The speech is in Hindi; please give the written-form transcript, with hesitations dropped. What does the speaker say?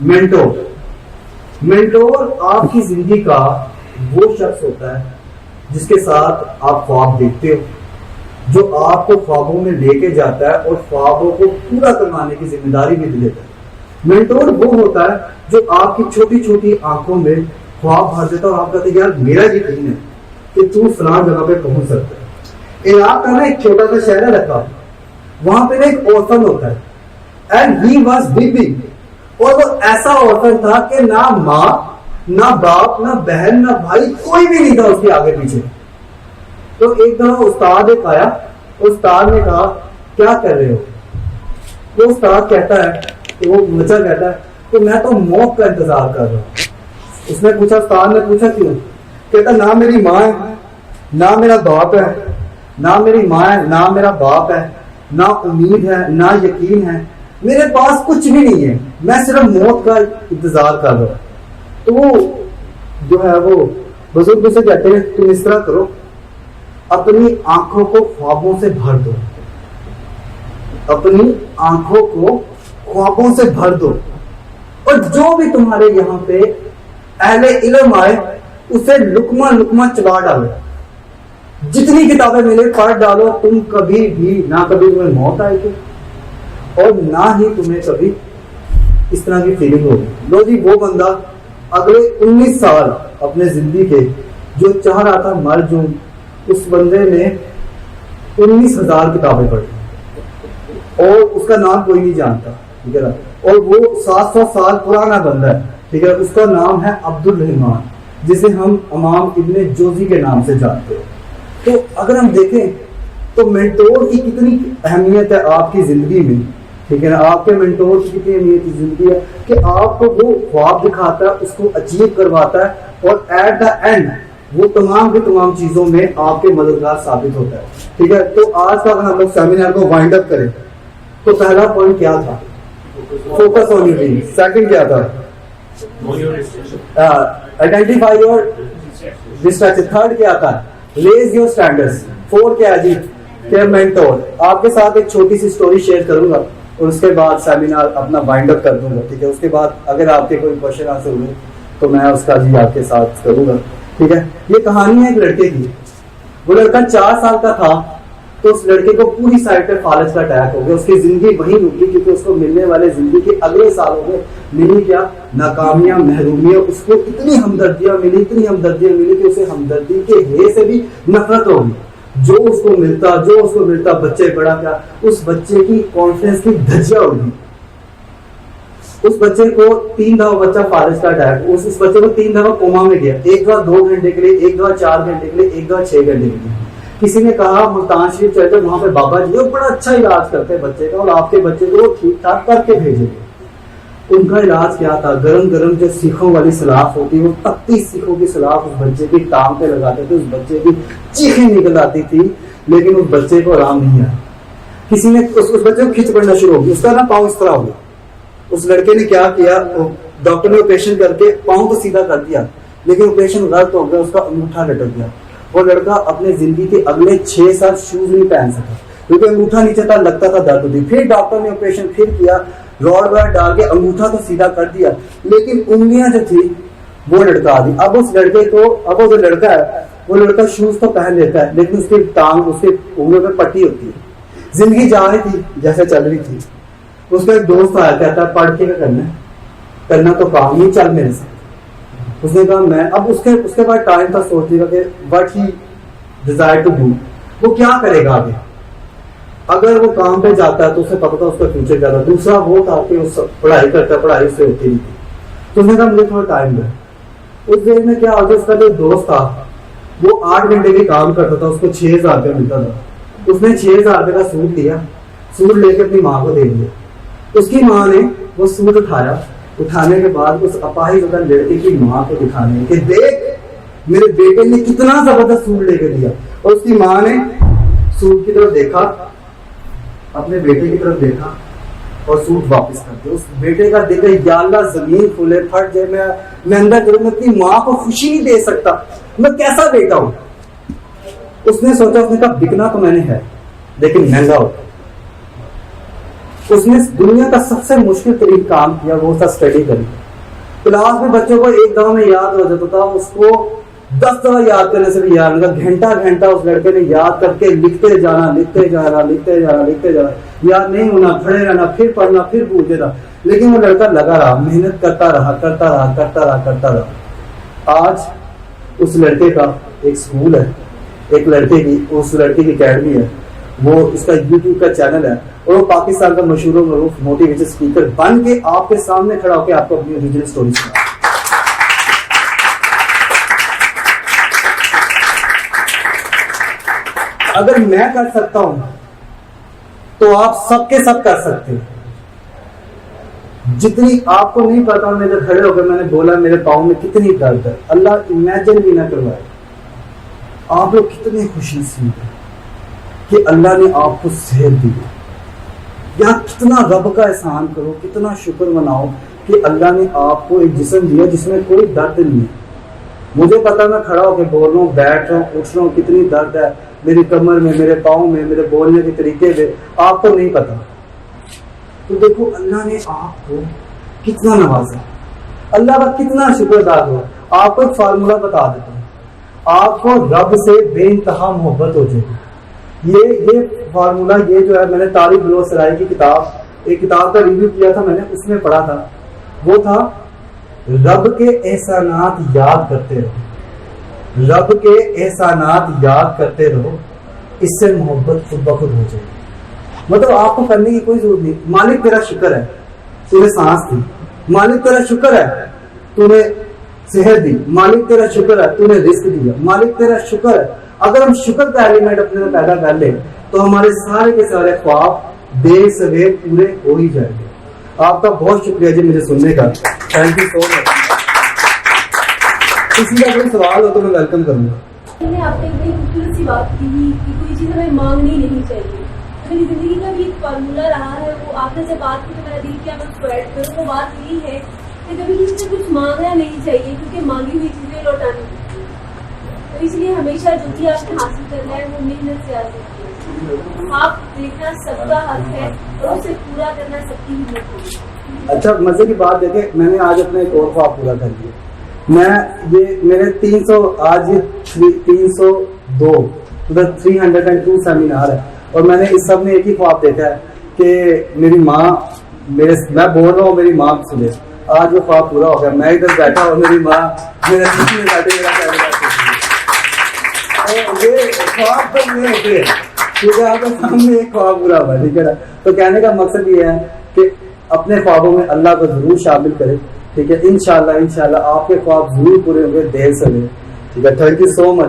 मेंटोर। मेंटोर आपकी जिंदगी का वो शख्स होता है जिसके साथ आप ख्वाब देखते हो, जो आपको ख्वाबों में लेके जाता है और ख्वाबों को पूरा करवाने की जिम्मेदारी भी लेता है। मेंटोर वो होता है जो आपकी छोटी छोटी आंखों में ख्वाब भर देता है और आप कहते हैं यार मेरा यकीन है कि तू फलां जगह पे पहुंच सकता है। इराक का ना एक छोटा सा शहर है रखा, वहां पे ना एक ऑर्फन होता है एंड ही वाज बिग, और वो ऐसा ऑर्फन था कि ना माँ ना बाप ना बहन ना भाई कोई भी नहीं था उसके आगे पीछे। तो एक दफा उस्ताद एक आया, उस्ताद ने कहा क्या कर रहे हो? वो उस्ताद कहता है, तो वो बच्चा कहता है तो मैं तो मौत का इंतजार कर रहा हूँ। उसने पूछा, उस्ताद ने पूछा क्यों? कहता ना मेरी माँ है ना मेरा बाप है, ना मेरी माँ है ना मेरा बाप है, ना उम्मीद है ना यकीन है, मेरे पास कुछ भी नहीं है, मैं सिर्फ मौत का इंतजार कर रहा हूँ। तो वो जो है वो बुजुर्ग से कहते हैं तुम इस तरह करो, अपनी आंखों को ख्वाबों से भर दो, अपनी आंखों को ख्वाबों से भर दो, और जो भी तुम्हारे यहाँ पे अहले इल्म आए उसे लुकमा लुकमा चबा डालो, जितनी किताबें मिले पढ़ डालो। तुम कभी भी ना कभी तुम्हें मौत आएगी और ना ही तुम्हें कभी इस तरह की फीलिंग होगी। लो जी, वो बंदा अगले 19 साल अपने जिंदगी के जो चाह रहा था मर जाऊं, उस बंदे ने 19,000 किताबें पढ़ी और उसका नाम कोई नहीं जानता, ठीक है ना। और वो 700 साल पुराना बंदा है, ठीक है। उसका नाम है अब्दुल रहमान, जिसे हम इमाम इब्ने जोजी के नाम से जानते हैं। तो अगर हम देखें तो मेंटोर की कितनी अहमियत है आपकी जिंदगी में, ठीक है ना। आपके मेंटोर की कितनी अहमियत की जिंदगी है कि आपको वो ख्वाब दिखाता है, उसको अचीव करवाता है और एट द एंड वो तमाम की तमाम चीजों में आपके मददगार साबित होता है, ठीक है। तो आज का अगर हम लोग सेमिनार को वाइंड अप करें तो पहला पॉइंट क्या था? Focus on your dream. Second क्या था? Identify your distraction. थर्ड क्या था? Raise your standards. फोर क्या है जी? मेंटोर। आपके साथ एक छोटी सी स्टोरी शेयर करूंगा और उसके बाद सेमिनार अपना वाइंड अप कर दूंगा, ठीक है। उसके बाद अगर आपके कोई क्वेश्चन आंसर हुए तो मैं उसका जी आपके साथ करूंगा, ठीक है। ये कहानी है एक लड़के की। वो लड़का 4 साल का था तो उस लड़के को पूरी साइड पे फालज का अटैक हो गया। उसकी जिंदगी वहीं रुकी क्योंकि उसको मिलने वाले जिंदगी के अगले सालों में मिली क्या? नाकामियां, महरूमियां। उसको इतनी हमदर्दियां मिली, इतनी हमदर्दियां मिली कि उसे हमदर्दी के हे से भी नफरत होगी। जो उसको मिलता बच्चे बड़ा क्या, उस बच्चे की कॉन्फिडेंस की धज्जियां उड़ी। उस बच्चे को 3 दफा बच्चा फालज का अटैक, उस बच्चे को 3 दफा कोमा में गया। एक दफा 2 घंटे के लिए, एक दफा 4 घंटे के लिए, एक दफा 6 घंटे के लिए। किसी ने कहा मुल्तान शरीफ चले जाओ, वहां पे बाबा जी बड़ा अच्छा इलाज करते हैं बच्चे का और आपके बच्चे को ठीक ठाक करके भेजेंगे। उनका इलाज क्या था? गरम गरम जो सीखों वाली सलाख होती, वो तपती सीखों की सलाख उस बच्चे की टांग पे लगाते थे। उस बच्चे की चीखें निकल आती थी, लेकिन उस बच्चे को आराम नहीं आया। किसी ने उस बच्चे को खिंच पड़ना शुरू हो गया, उसका ना पाँव इस तरह हो गया। उस लड़के ने क्या किया? डॉक्टर ने ऑपरेशन करके पाँव तो सीधा कर दिया, लेकिन ऑपरेशन गलत हो गया, उसका अंगूठा लटक गया। वो लड़का अपने जिंदगी के अगले 6 साल शूज नहीं पहन सका क्योंकि अंगूठा नीचे था, लगता था दर्द होती। फिर डॉक्टर ने ऑपरेशन फिर किया, रॉड वाड डाल के अंगूठा तो सीधा कर दिया, लेकिन उंगलियां जो थी वो लड़का आ गई। अब उस लड़के को, अब वो जो लड़का है वो लड़का शूज तो पहन लेता है, लेकिन उसकी टांग, उसके उंगलियों पर पट्टी होती है। जिंदगी जा रही थी जैसे चल रही थी। उसका एक दोस्त आया, कहता है पढ़ के क्या करना तो काम नहीं, चल मेरे से। उसने कहा मैं, अब उसके बाद टाइम था सोचने का कि what he desire to do, वो क्या करेगा आगे। अगर वो काम पे जाता है तो उसे पता था उसका फ्यूचर क्या था। दूसरा वो था कि उस पढ़ाई करता, पढ़ाई उससे होती नहीं थी। तो उसने कहा मुझे थोड़ा टाइम दे। उस देर में क्या हो गया, उसका जो दोस्त था वो 8 घंटे के काम करता था, उसको 6,000 रुपया मिलता था। उसने 6,000 रुपये का सूट लिया, सूट लेके अपनी माँ को दे दिया। उसकी माँ ने वो सूट उठाया, उठाने के बाद उस अपाहिज लड़के की माँ को दिखाने कि देख मेरे बेटे ने कितना जबरदस्त सूट लेके दिया। और उसकी माँ ने सूट की तरफ देखा, अपने बेटे की तरफ देखा और सूट वापस कर दिया। उस बेटे का देखा, या अल्लाह जमीन खुले फट जाए, मैं अंदर करूँ, मैं अपनी माँ को खुशी नहीं दे सकता, मैं कैसा बेटा हूं। उसने सोचा, उसने कहा बिकना तो मैंने है लेकिन महंगा होता। उसने दुनिया का सबसे मुश्किल तरीन काम किया, वो था स्टडी करना। क्लास में बच्चों को एक दफा में याद हो जाता था, उसको 10 दफा याद करने से भी याद नहीं था। घंटा घंटा उस लड़के ने याद करके लिखते जाना, लिखते जाना, लिखते जाना, लिखते जाना, याद नहीं होना, खड़े रहना, फिर पढ़ना, फिर भूल देना। लेकिन वो लड़का लगा रहा, मेहनत करता रहा, करता रहा, करता रहा, करता रहा। आज उस लड़के का एक स्कूल है, एक लड़के की, उस लड़के की अकेडमी है, वो उसका यूट्यूब का चैनल है, और वो पाकिस्तान का मशहूर मरूफ मोटिवेशन स्पीकर बन के आपके सामने खड़ा होकर आपको अपनी ओरिजिनल स्टोरी सुना। अगर मैं कर सकता हूं तो आप सबके सब कर सकते हैं। जितनी आपको नहीं पता, मैं जब खड़े होकर मैंने बोला मेरे पाँव में कितनी दर्द है, अल्लाह इमेजिन भी ना करवाए। आप लोग कितने खुशनसीब हैं कि अल्लाह ने आपको सेहत दी। या कितना रब का एहसान करो, कितना शुक्र मनाओ कि अल्लाह ने आपको एक जिस्म दिया जिसमें कोई दर्द नहीं है। मुझे पता, मैं खड़ा होकर बोल रहा हूँ, बैठ रहा हूँ, उठ रहा हूँ, कितनी दर्द है मेरी कमर में, मेरे पाँव में, मेरे बोलने के तरीके में, आपको नहीं पता। तो देखो अल्लाह ने आपको कितना नवाजा, अल्लाह का कितना शुक्र अदा करो। आपको एक फार्मूला बता देता हूँ, आपको रब से बेइंतहा मोहब्बत हो जाएगी। ये फार्मूला, ये जो है, मैंने तारिक बिलोच सराय की किताब, एक किताब का रिव्यू किया था मैंने, उसमें पढ़ा था, वो था रब के एहसानात याद करते रहो, रब के एहसानात याद करते रहो, इससे मोहब्बत खुद ब खुद हो जाएगी। मतलब आपको करने की कोई जरूरत नहीं। मालिक तेरा शुक्र है तूने सांस दी, मालिक तेरा शुक्र है तूने सेहत दी, मालिक तेरा शुक्र है तूने रिस्क दिया, मालिक तेरा शुक्र है। अगर हम शुक्र का एलिमेंट अपने में पैदा कर ले तो हमारे सारे के सारे ख्वाब देर सवेर पूरे हो ही जाएंगे। आपका बहुत शुक्रिया जी मुझे सुनने का, थैंक यू सो मच। किसी का कोई सवाल हो तो मैं वेलकम करूंगा। आपने बड़ी खूबसूरत सी बात की कि कोई चीज हमें मांगनी नहीं चाहिए। मेरी जिंदगी का भी एक फार्मूला रहा है, वो आपने जब बात की तो मेरा दिल किया मैं उसको ऐड करूँ। वो बात यही है कि कभी किसी से कुछ मांगना नहीं चाहिए, क्योंकि मांगी हुई चीजें लौटानी चाहिए। तो इसलिए हमेशा जो भी आपने हासिल करना है वो मेहनत से हासिल कीजिए। आप देखना सबका हक है और उसे पूरा करना सबकी हिम्मत होगी। अच्छा, मजे की बात देखे, मैंने आज अपना एक और ख्वाब पूरा कर लिया। मैं ये मेरे 300 आज ये 302 मतलब 302 सेमिनार है, और मैंने इस सब में एक ही ख्वाब देखा है कि मेरी माँ मैं बोल रहा हूँ मेरी माँ सुने। आज वो ख्वाब पूरा हो गया, मैं इधर बैठा और मेरी माँ मेरे पीछे में बैठे ये ख्वाब तो ये होते हैं, ठीक है, आपके सामने एक ख्वाब पूरा हुआ, ठीक है ना। तो कहने का मकसद ये है कि अपने ख्वाबों में अल्लाह को जरूर शामिल करें, ठीक है। इंशाल्लाह आपके ख्वाब जरूर पूरे होंगे, देर से देर, ठीक है। Thank you so much.